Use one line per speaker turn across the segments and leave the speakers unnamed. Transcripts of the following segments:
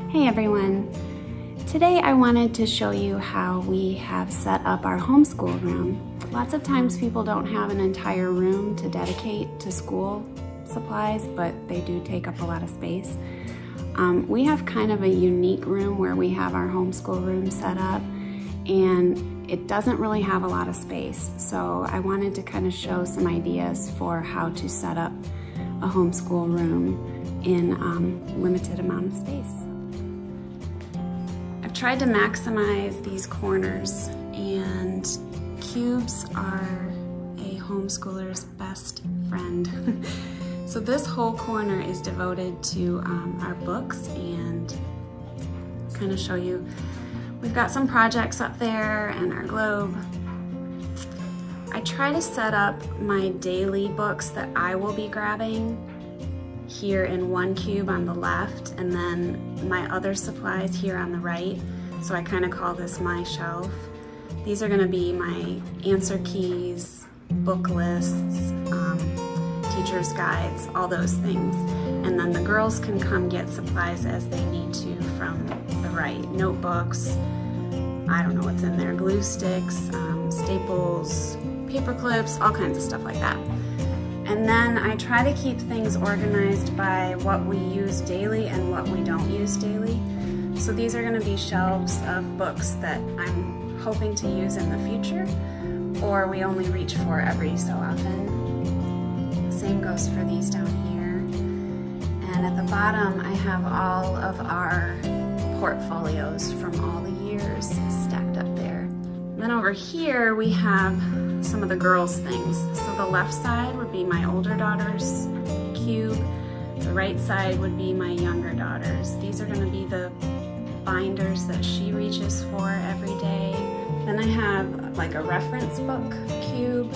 Hey everyone! Today I wanted to show you how we have set up our homeschool room. Lots of times people don't have an entire room to dedicate to school supplies, but they do take up a lot of space. We have kind of a unique room where we have our homeschool room set up, and it doesn't really have a lot of space. So I wanted to kind of show some ideas for how to set up a homeschool room in limited amount of space. I've tried to maximize these corners, and cubes are a homeschooler's best friend. So this whole corner is devoted to our books, and kind of show you, we've got some projects up there and our globe. I try to set up my daily books that I will be grabbing here in one cube on the left, and then my other supplies here on the right. So I kind of call this my shelf. These are going to be my answer keys, book lists, teacher's guides, all those things. And then the girls can come get supplies as they need to from the right. Notebooks, I don't know what's in there, glue sticks, staples, paper clips, all kinds of stuff like that. And then I try to keep things organized by what we use daily and what we don't use daily. So these are going to be shelves of books that I'm hoping to use in the future, or we only reach for every so often. Same goes for these down here. And at the bottom I have all of our portfolios from all the years stacked up there. And then over here we have some of the girls' things. So the left side would be my older daughter's cube. The right side would be my younger daughter's. These are going to be the binders that she reaches for every day. Then I have like a reference book cube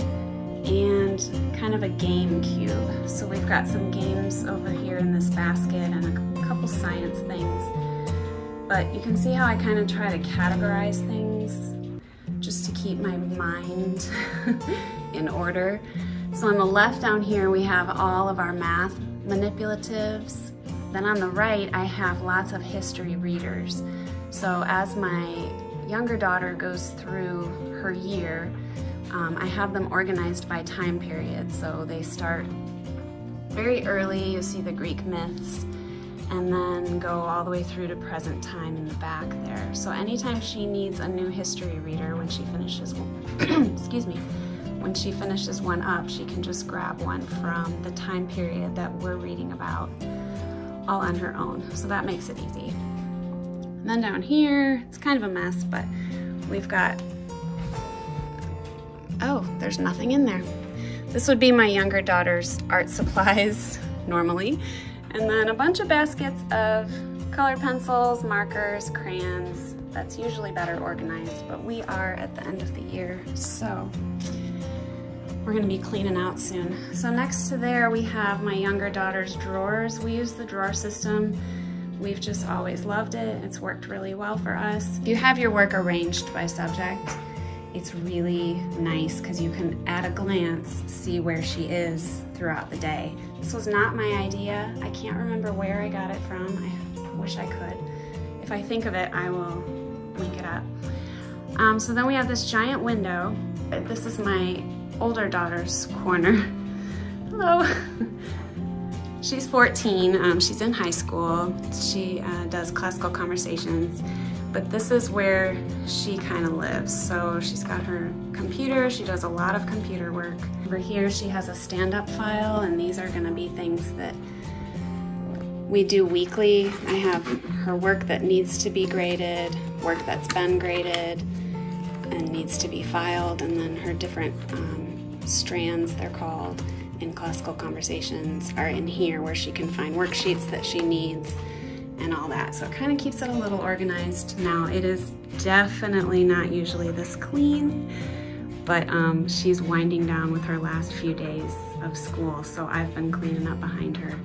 and kind of a game cube. So we've got some games over here in this basket and a couple science things. But you can see how I kind of try to categorize things just to keep my mind in order. So on the left down here we have all of our math manipulatives. Then on the right I have lots of history readers. So as my younger daughter goes through her year, I have them organized by time period. So they start very early, you see the Greek myths, and then go all the way through to present time in the back there. So anytime she needs a new history reader when she finishes one, excuse me, when she finishes one up, she can just grab one from the time period that we're reading about all on her own. So that makes it easy. And then down here, it's kind of a mess, but we've got, oh, there's nothing in there. This would be my younger daughter's art supplies normally. And then a bunch of baskets of colored pencils, markers, crayons. That's usually better organized, but we are at the end of the year, so we're gonna be cleaning out soon. So next to there, we have my younger daughter's drawers. We use the drawer system. We've just always loved it. It's worked really well for us. You have your work arranged by subject. It's really nice because you can, at a glance, see where she is throughout the day. This was not my idea. I can't remember where I got it from. I wish I could. If I think of it, I will link it up. So then we have this giant window. This is my older daughter's corner. Hello. She's 14. She's in high school. She does classical conversations. But this is where she kind of lives. So she's got her computer, she does a lot of computer work. Over here she has a stand-up file, and these are gonna be things that we do weekly. I have her work that needs to be graded, work that's been graded and needs to be filed, and then her different strands, they're called, in classical conversations are in here where she can find worksheets that she needs and all that. So it kind of keeps it a little organized. Now it is definitely not usually this clean, but she's winding down with her last few days of school, so I've been cleaning up behind her.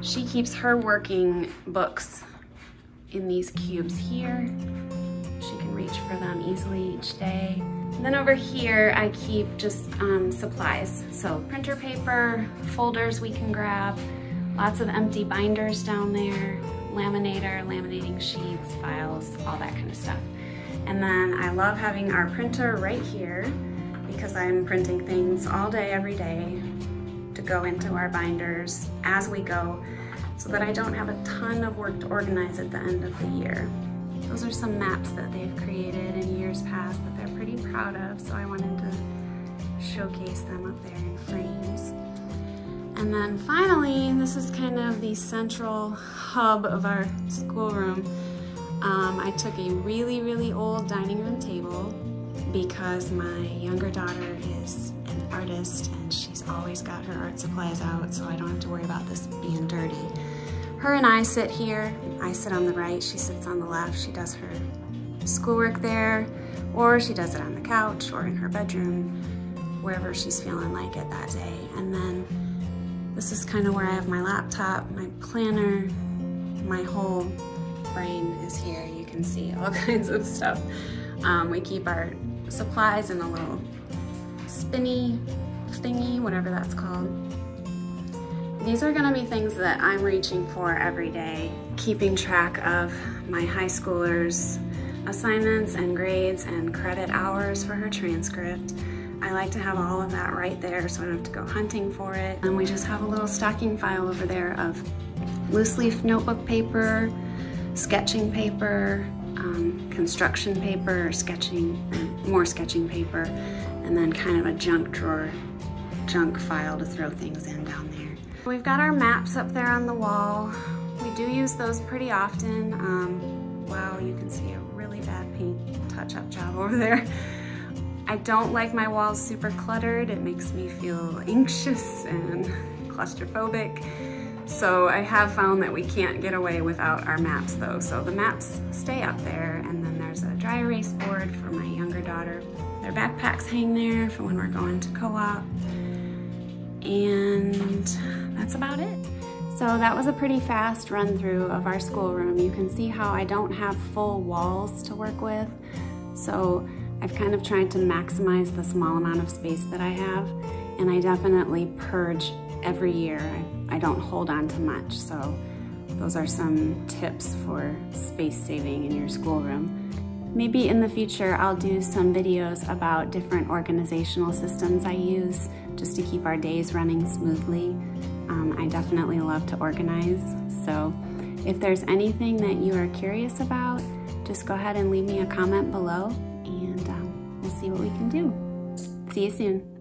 She keeps her working books in these cubes here. She can reach for them easily each day. And then over here I keep just supplies. So printer paper, folders we can grab, lots of empty binders down there, laminator, laminating sheets, files, all that kind of stuff. And then I love having our printer right here because I'm printing things all day, every day to go into our binders as we go so that I don't have a ton of work to organize at the end of the year. Those are some maps that they've created in years past that they're pretty proud of, so I wanted to showcase them up there in frames. And then finally, this is kind of the central hub of our schoolroom. I took a really, really old dining room table because my younger daughter is an artist and she's always got her art supplies out, so I don't have to worry about this being dirty. Her and I sit here. I sit on the right, she sits on the left. She does her schoolwork there, or she does it on the couch or in her bedroom, wherever she's feeling like it that day. And then this is kind of where I have my laptop, my planner, my whole brain is here. You can see all kinds of stuff. We keep our supplies in a little spinny thingy, whatever that's called. These are gonna be things that I'm reaching for every day, keeping track of my high schoolers' assignments and grades and credit hours for her transcript. I like to have all of that right there so I don't have to go hunting for it. And we just have a little stocking file over there of loose leaf notebook paper, sketching paper, construction paper, sketching, more sketching paper, and then kind of a junk drawer, junk file to throw things in down there. We've got our maps up there on the wall. We do use those pretty often. Wow, you can see a really bad paint touch-up job over there. I don't like my walls super cluttered. It makes me feel anxious and claustrophobic. So I have found that we can't get away without our maps though. So the maps stay up there, and then there's a dry erase board for my younger daughter. Their backpacks hang there for when we're going to co-op. And that's about it. So that was a pretty fast run through of our schoolroom. You can see how I don't have full walls to work with. So I've kind of tried to maximize the small amount of space that I have, and I definitely purge every year. I don't hold on to much, so those are some tips for space saving in your schoolroom. Maybe in the future I'll do some videos about different organizational systems I use just to keep our days running smoothly. I definitely love to organize, so if there's anything that you are curious about, just go ahead and leave me a comment below, and we'll see what we can do. See you soon.